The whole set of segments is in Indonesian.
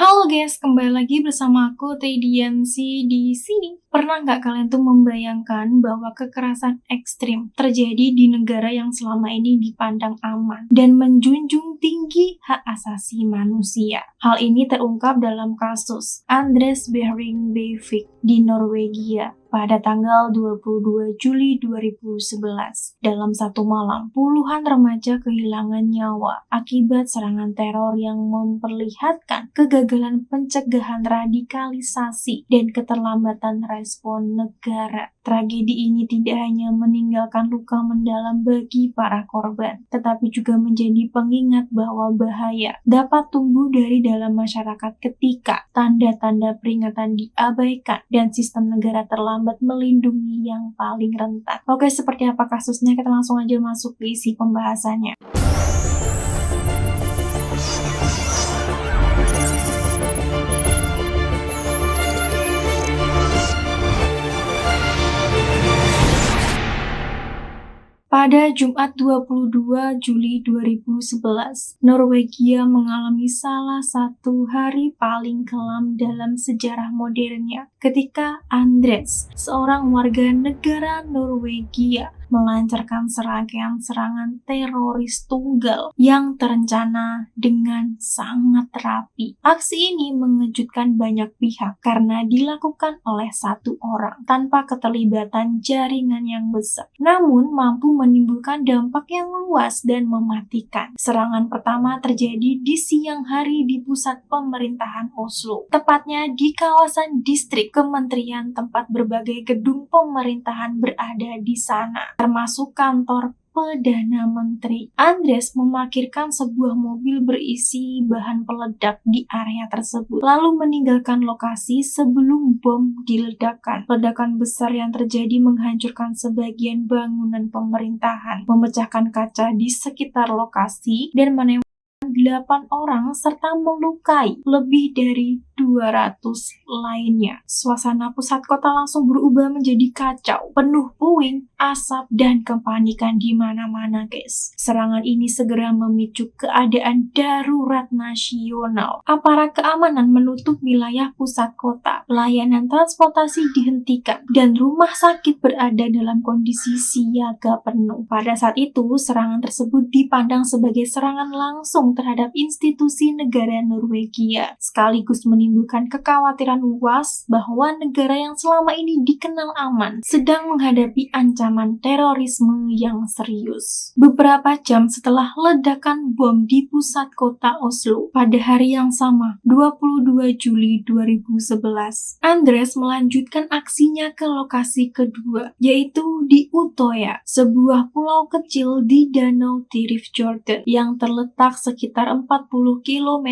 Halo guys, kembali lagi bersama aku Tediansi di sini. Pernah nggak kalian tuh membayangkan bahwa kekerasan ekstrim terjadi di negara yang selama ini dipandang aman dan menjunjung tinggi hak asasi manusia? Hal ini terungkap dalam kasus Anders Behring Breivik di Norwegia pada tanggal 22 Juli 2011. Dalam satu malam, puluhan remaja kehilangan nyawa akibat serangan teror yang memperlihatkan kegagalan pencegahan radikalisasi dan keterlambatan respon negara. Tragedi ini tidak hanya meninggalkan luka mendalam bagi para korban, tetapi juga menjadi pengingat bahwa bahaya dapat tumbuh dari dalam masyarakat ketika tanda-tanda peringatan diabaikan dan sistem negara terlambat melindungi yang paling rentan. Oke, seperti apa kasusnya? Kita langsung aja masuk ke isi pembahasannya. Pada Jumat 22 Juli 2011, Norwegia mengalami salah satu hari paling kelam dalam sejarah modernnya ketika Anders, seorang warga negara Norwegia, melancarkan serangkaian serangan teroris tunggal yang terencana dengan sangat rapi. Aksi ini mengejutkan banyak pihak karena dilakukan oleh satu orang tanpa keterlibatan jaringan yang besar, namun mampu menimbulkan dampak yang luas dan mematikan. Serangan pertama terjadi di siang hari di pusat pemerintahan Oslo, tepatnya di kawasan distrik kementerian tempat berbagai gedung pemerintahan berada di sana, termasuk kantor Perdana Menteri. Anders memarkirkan sebuah mobil berisi bahan peledak di area tersebut, lalu meninggalkan lokasi sebelum bom diledakkan. Ledakan besar yang terjadi menghancurkan sebagian bangunan pemerintahan, memecahkan kaca di sekitar lokasi, dan menewaskan 8 orang serta melukai lebih dari 200 lainnya. Suasana pusat kota langsung berubah menjadi kacau, penuh puing, asap, dan kepanikan di mana-mana, guys. Serangan ini segera memicu keadaan darurat nasional. Aparat keamanan menutup wilayah pusat kota, layanan transportasi dihentikan, dan rumah sakit berada dalam kondisi siaga penuh. Pada saat itu, serangan tersebut dipandang sebagai serangan langsung terhadap institusi negara Norwegia, sekaligus menimbulkan kekhawatiran luas bahwa negara yang selama ini dikenal aman sedang menghadapi ancaman terorisme yang serius. Beberapa jam setelah ledakan bom di pusat kota Oslo, pada hari yang sama, 22 Juli 2011, Anders melanjutkan aksinya ke lokasi kedua, yaitu di Utoya, sebuah pulau kecil di Danau Tyrifjorden yang terletak sekitar 40 km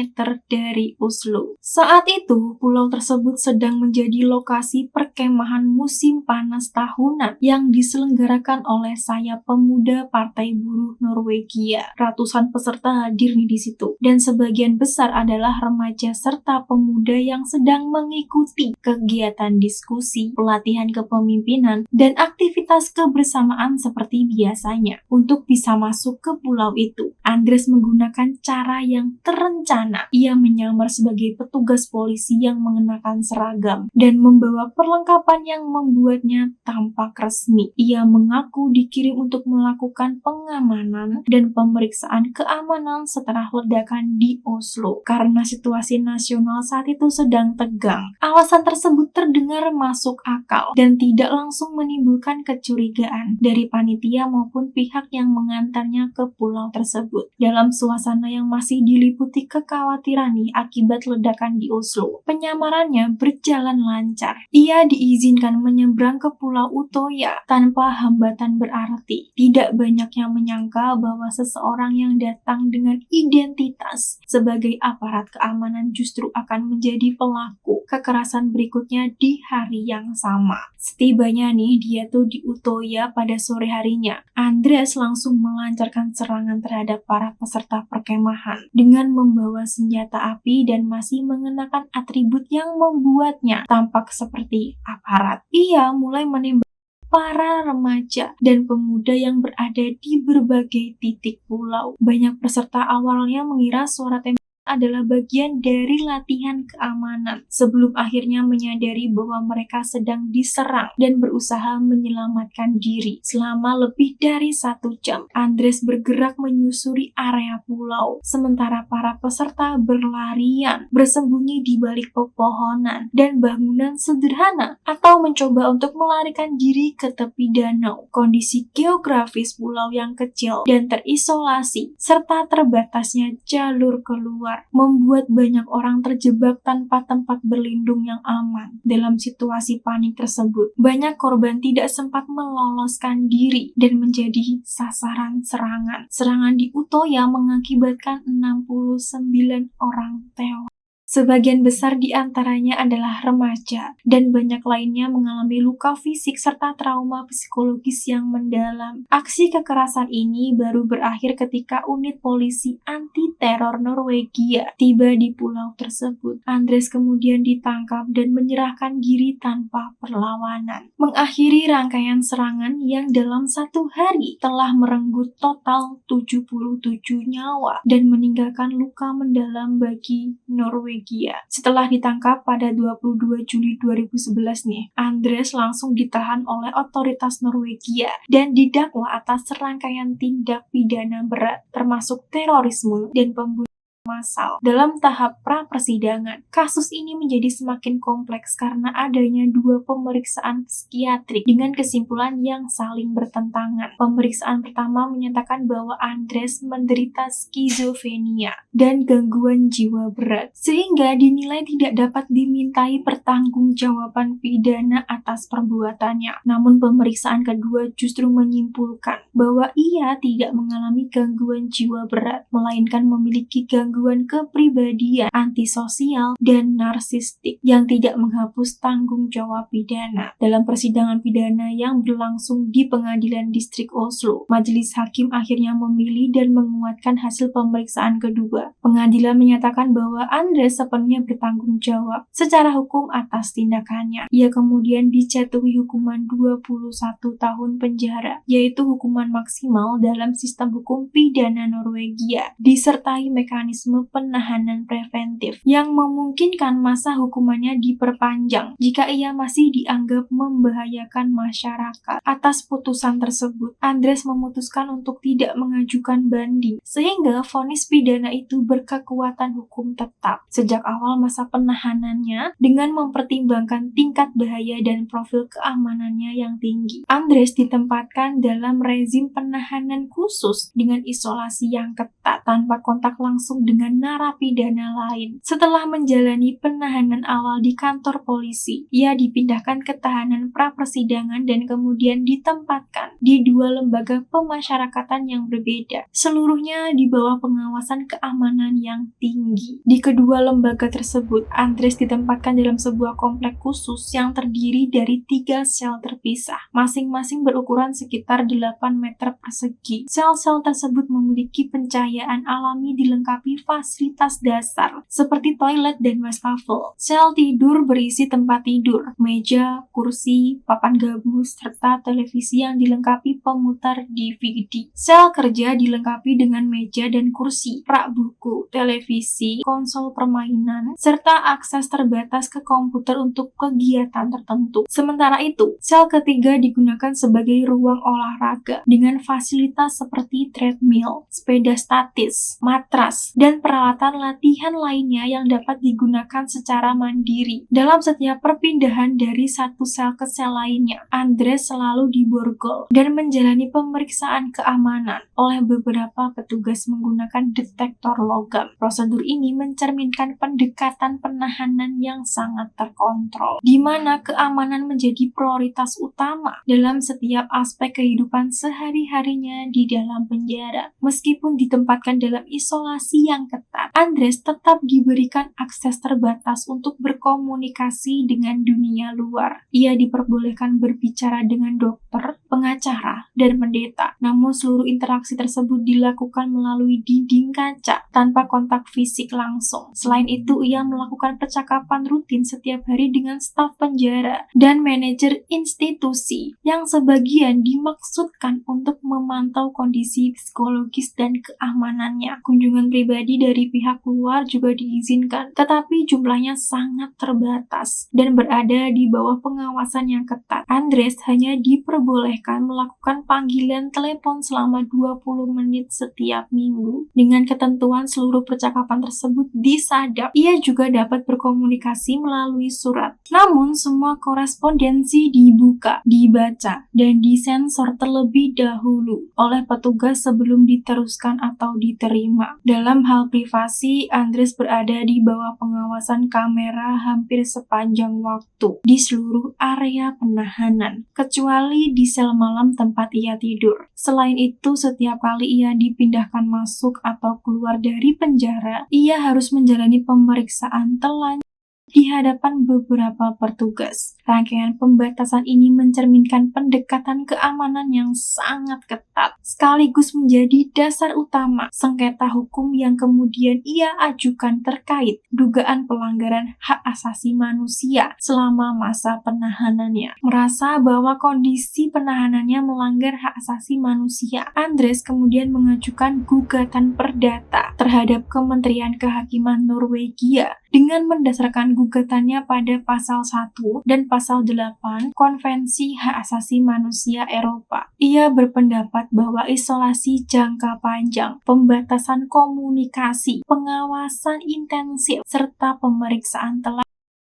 dari Oslo. Saat itu, pulau tersebut sedang menjadi lokasi perkemahan musim panas tahunan yang diselenggarakan oleh sayap pemuda Partai Buruh Norwegia. Ratusan peserta hadir di situ, dan sebagian besar adalah remaja serta pemuda yang sedang mengikuti kegiatan diskusi, pelatihan kepemimpinan, dan aktivitas kebersamaan seperti biasanya. Untuk bisa masuk ke pulau itu, Anders menggunakan cara yang terencana. Ia menyamar sebagai petugas polisi yang mengenakan seragam dan membawa perlengkapan yang membuatnya tampak resmi. Ia mengaku dikirim untuk melakukan pengamanan dan pemeriksaan keamanan setelah ledakan di Oslo karena situasi nasional saat itu sedang tegang. Alasan tersebut terdengar masuk akal dan tidak langsung menimbulkan kecurigaan dari panitia maupun pihak yang mengantarnya ke pulau tersebut. Dalam suasana yang masih diliputi kekhawatiran akibat ledakan di Oslo, penyamarannya berjalan lancar. Ia diizinkan menyeberang ke Pulau Utoya tanpa hambatan berarti. Tidak banyak yang menyangka bahwa seseorang yang datang dengan identitas sebagai aparat keamanan justru akan menjadi pelaku kekerasan berikutnya di hari yang sama. Setibanya dia tuh di Utoya pada sore harinya, Anders langsung melancarkan serangan terhadap para peserta perkemahan dengan membawa senjata api dan masih mengenakan atribut yang membuatnya tampak seperti aparat. Ia mulai menembak para remaja dan pemuda yang berada di berbagai titik pulau. Banyak peserta awalnya mengira suara tembakan adalah bagian dari latihan keamanan sebelum akhirnya menyadari bahwa mereka sedang diserang dan berusaha menyelamatkan diri. Selama lebih dari 1 jam, Andres bergerak menyusuri area pulau, sementara para peserta berlarian, bersembunyi di balik pepohonan dan bangunan sederhana, atau mencoba untuk melarikan diri ke tepi danau. Kondisi geografis pulau yang kecil dan terisolasi, serta terbatasnya jalur keluar, membuat banyak orang terjebak tanpa tempat berlindung yang aman. Dalam situasi panik tersebut, banyak korban tidak sempat meloloskan diri dan menjadi sasaran serangan. Serangan di Utoya mengakibatkan 69 orang tewas. Sebagian besar di antaranya adalah remaja, dan banyak lainnya mengalami luka fisik serta trauma psikologis yang mendalam. Aksi kekerasan ini baru berakhir ketika unit polisi anti-teror Norwegia tiba di pulau tersebut. Andres kemudian ditangkap dan menyerahkan diri tanpa perlawanan, mengakhiri rangkaian serangan yang dalam 1 hari telah merenggut total 77 nyawa dan meninggalkan luka mendalam bagi Norwegia. Setelah ditangkap pada 22 Juli 2011 nih, Andres langsung ditahan oleh otoritas Norwegia dan didakwa atas serangkaian tindak pidana berat, termasuk terorisme dan pembunuhan massal. Dalam tahap pra-persidangan, kasus ini menjadi semakin kompleks karena adanya 2 pemeriksaan psikiatrik dengan kesimpulan yang saling bertentangan. Pemeriksaan pertama menyatakan bahwa Andres menderita skizofrenia dan gangguan jiwa berat, sehingga dinilai tidak dapat dimintai pertanggungjawaban pidana atas perbuatannya. Namun pemeriksaan kedua justru menyimpulkan bahwa ia tidak mengalami gangguan jiwa berat, melainkan memiliki gangguan kepribadian antisosial dan narsistik yang tidak menghapus tanggung jawab pidana. Dalam persidangan pidana yang berlangsung di Pengadilan Distrik Oslo, majelis hakim akhirnya memilih dan menguatkan hasil pemeriksaan kedua. Pengadilan menyatakan bahwa Andres sepenuhnya bertanggung jawab secara hukum atas tindakannya. Ia kemudian dijatuhi hukuman 21 tahun penjara, yaitu hukuman maksimal dalam sistem hukum pidana Norwegia, disertai mekanisme penahanan preventif yang memungkinkan masa hukumannya diperpanjang jika ia masih dianggap membahayakan masyarakat. Atas putusan tersebut, Andres memutuskan untuk tidak mengajukan banding, sehingga vonis pidana itu berkekuatan hukum tetap. Sejak awal masa penahanannya, dengan mempertimbangkan tingkat bahaya dan profil keamanannya yang tinggi, Andres ditempatkan dalam rezim penahanan khusus dengan isolasi yang ketat, tanpa kontak langsung dengan narapidana lain. Setelah menjalani penahanan awal di kantor polisi, ia dipindahkan ke tahanan pra-persidangan dan kemudian ditempatkan di 2 lembaga pemasyarakatan yang berbeda, seluruhnya di bawah pengawasan keamanan yang tinggi. Di kedua lembaga tersebut, Andres ditempatkan dalam sebuah komplek khusus yang terdiri dari 3 sel terpisah, masing-masing berukuran sekitar 8 meter persegi. Sel-sel tersebut memiliki pencahayaan alami dilengkapi fasilitas dasar seperti toilet dan wastafel. Sel tidur berisi tempat tidur, meja, kursi, papan gabus, serta televisi yang dilengkapi pemutar DVD. Sel kerja dilengkapi dengan meja dan kursi, rak buku, televisi, konsol permainan, serta akses terbatas ke komputer untuk kegiatan tertentu. Sementara itu, sel ketiga digunakan sebagai ruang olahraga dengan fasilitas seperti treadmill, sepeda statis, matras, dan peralatan latihan lainnya yang dapat digunakan secara mandiri. Dalam setiap perpindahan dari satu sel ke sel lainnya, Andres selalu diborgol dan menjalani pemeriksaan keamanan oleh beberapa petugas menggunakan detektor logam. Prosedur ini mencerminkan pendekatan penahanan yang sangat terkontrol, di mana keamanan menjadi prioritas utama dalam setiap aspek kehidupan sehari-harinya di dalam penjara. Meskipun ditempatkan dalam isolasi yang ketat, Andres tetap diberikan akses terbatas untuk berkomunikasi dengan dunia luar. Ia diperbolehkan berbicara dengan dokter, pengacara, dan pendeta. Namun seluruh interaksi tersebut dilakukan melalui dinding kaca tanpa kontak fisik langsung. Selain itu, ia melakukan percakapan rutin setiap hari dengan staf penjara dan manajer institusi yang sebagian dimaksudkan untuk memantau kondisi psikologis dan keamanannya. Kunjungan pribadi pribadi dari pihak luar juga diizinkan, tetapi jumlahnya sangat terbatas dan berada di bawah pengawasan yang ketat. Andres hanya diperbolehkan melakukan panggilan telepon selama 20 menit setiap minggu. Dengan ketentuan seluruh percakapan tersebut disadap, ia juga dapat berkomunikasi melalui surat. Namun, semua korespondensi dibuka, dibaca, dan disensor terlebih dahulu oleh petugas sebelum diteruskan atau diterima. Dalam hal privasi, Andres berada di bawah pengawasan kamera hampir sepanjang waktu di seluruh area penahanan, kecuali di sel malam tempat ia tidur. Selain itu, setiap kali ia dipindahkan masuk atau keluar dari penjara, ia harus menjalani pemeriksaan telanjang di hadapan beberapa petugas. Rangkaian pembatasan ini mencerminkan pendekatan keamanan yang sangat ketat, sekaligus menjadi dasar utama sengketa hukum yang kemudian ia ajukan terkait dugaan pelanggaran hak asasi manusia selama masa penahanannya. Merasa bahwa kondisi penahanannya melanggar hak asasi manusia, Andres kemudian mengajukan gugatan perdata terhadap Kementerian Kehakiman Norwegia dengan mendasarkan gugatannya pada pasal 1 dan pasal 8 Konvensi Hak Asasi Manusia Eropa. Ia berpendapat bahwa isolasi jangka panjang, pembatasan komunikasi, pengawasan intensif, serta pemeriksaan telah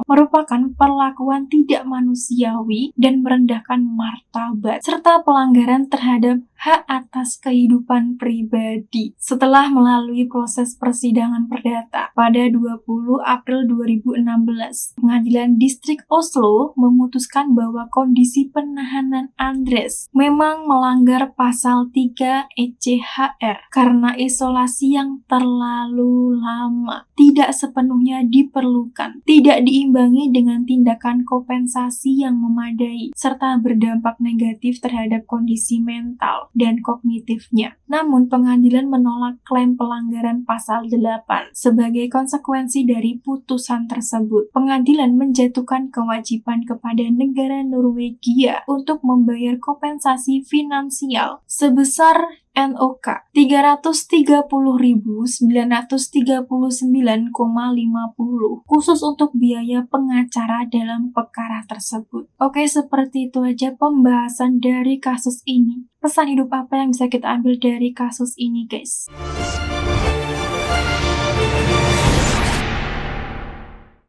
merupakan perlakuan tidak manusiawi dan merendahkan martabat, serta pelanggaran terhadap hak atas kehidupan pribadi. Setelah melalui proses persidangan perdata pada 20 April 2016, Pengadilan Distrik Oslo memutuskan bahwa kondisi penahanan Andres memang melanggar pasal 3 ECHR karena isolasi yang terlalu lama, tidak sepenuhnya diperlukan, tidak diimbangi dengan tindakan kompensasi yang memadai, serta berdampak negatif terhadap kondisi mental dan kognitifnya. Namun, pengadilan menolak klaim pelanggaran pasal 8. Sebagai konsekuensi dari putusan tersebut, pengadilan menjatuhkan kewajiban kepada negara Norwegia untuk membayar kompensasi finansial sebesar NOK 330.939,50 khusus untuk biaya pengacara dalam perkara tersebut. Oke, seperti itu aja pembahasan dari kasus ini. Pesan hidup apa yang bisa kita ambil dari kasus ini, guys?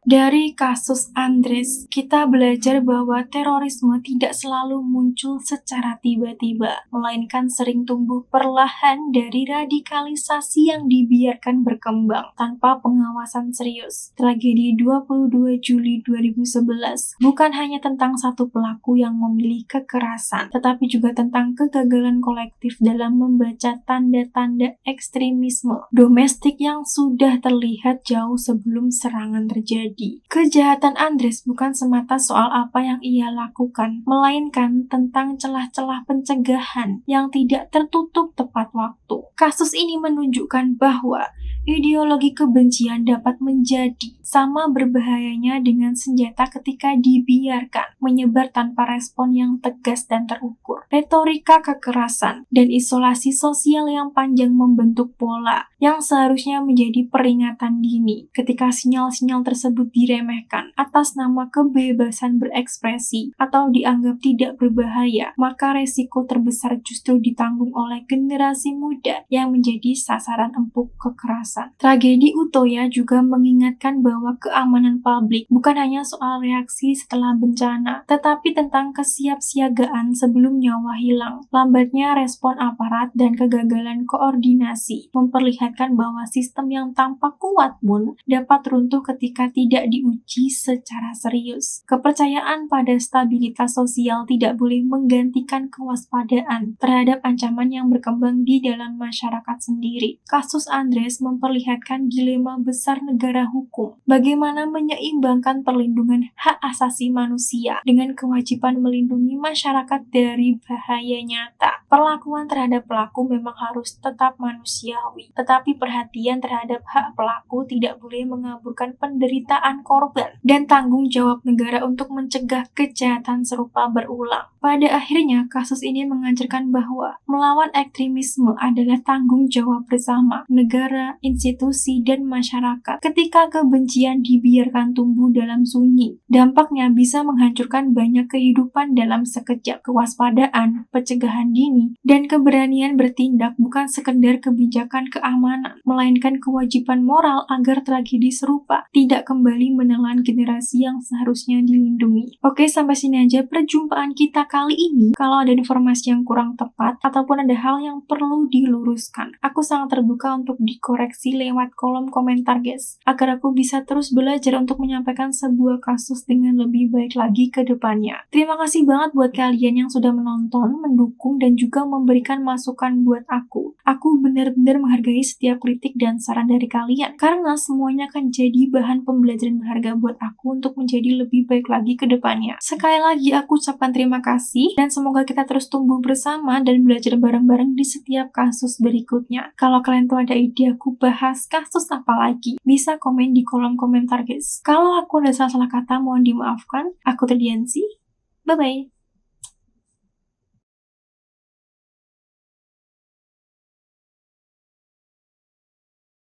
Dari kasus Andres, kita belajar bahwa terorisme tidak selalu muncul secara tiba-tiba, melainkan sering tumbuh perlahan dari radikalisasi yang dibiarkan berkembang tanpa pengawasan serius. Tragedi 22 Juli 2011 bukan hanya tentang satu pelaku yang memilih kekerasan, tetapi juga tentang kegagalan kolektif dalam membaca tanda-tanda ekstremisme domestik yang sudah terlihat jauh sebelum serangan terjadi. Kejahatan Andres bukan semata soal apa yang ia lakukan, melainkan tentang celah-celah pencegahan yang tidak tertutup tepat waktu. Kasus ini menunjukkan bahwa ideologi kebencian dapat menjadi sama berbahayanya dengan senjata ketika dibiarkan menyebar tanpa respon yang tegas dan terukur. Retorika kekerasan dan isolasi sosial yang panjang membentuk pola yang seharusnya menjadi peringatan dini. Ketika sinyal-sinyal tersebut diremehkan atas nama kebebasan berekspresi atau dianggap tidak berbahaya, maka resiko terbesar justru ditanggung oleh generasi muda yang menjadi sasaran empuk kekerasan. Tragedi Utoya juga mengingatkan bahwa keamanan publik bukan hanya soal reaksi setelah bencana, tetapi tentang kesiapsiagaan sebelum nyawa hilang. Lambatnya respon aparat dan kegagalan koordinasi memperlihatkan bahwa sistem yang tampak kuat pun dapat runtuh ketika tidak diuji secara serius. Kepercayaan pada stabilitas sosial tidak boleh menggantikan kewaspadaan terhadap ancaman yang berkembang di dalam masyarakat sendiri. Kasus Andres memperlihatkan dilema besar negara hukum. Bagaimana menyeimbangkan perlindungan hak asasi manusia dengan kewajiban melindungi masyarakat dari bahaya nyata. Perlakuan terhadap pelaku memang harus tetap manusiawi, tetapi perhatian terhadap hak pelaku tidak boleh mengaburkan penderitaan penderitaan korban dan tanggung jawab negara untuk mencegah kejahatan serupa berulang. Pada akhirnya, kasus ini mengajarkan bahwa melawan ekstremisme adalah tanggung jawab bersama negara, institusi, dan masyarakat. Ketika kebencian dibiarkan tumbuh dalam sunyi, dampaknya bisa menghancurkan banyak kehidupan dalam sekejap. Kewaspadaan, pencegahan dini, dan keberanian bertindak bukan sekedar kebijakan keamanan, melainkan kewajiban moral agar tragedi serupa tidak kembali menelan generasi yang seharusnya dilindungi. Oke, sampai sini aja perjumpaan kita kali ini. Kalau ada informasi yang kurang tepat ataupun ada hal yang perlu diluruskan, aku sangat terbuka untuk dikoreksi lewat kolom komentar guys, agar aku bisa terus belajar untuk menyampaikan sebuah kasus dengan lebih baik lagi ke depannya. Terima kasih banget buat kalian yang sudah menonton, mendukung, dan juga memberikan masukan buat aku. Aku benar-benar menghargai setiap kritik dan saran dari kalian, karena semuanya akan jadi bahan pembelajaran berharga buat aku untuk menjadi lebih baik lagi ke depannya. Sekali lagi aku ucapkan terima kasih, dan semoga kita terus tumbuh bersama dan belajar bareng-bareng di setiap kasus berikutnya. Kalau kalian tuh ada ide aku bahas kasus apa lagi, bisa komen di kolom komentar guys. Kalau aku ada salah-salah kata, mohon dimaafkan. Aku Tridiansi, bye-bye.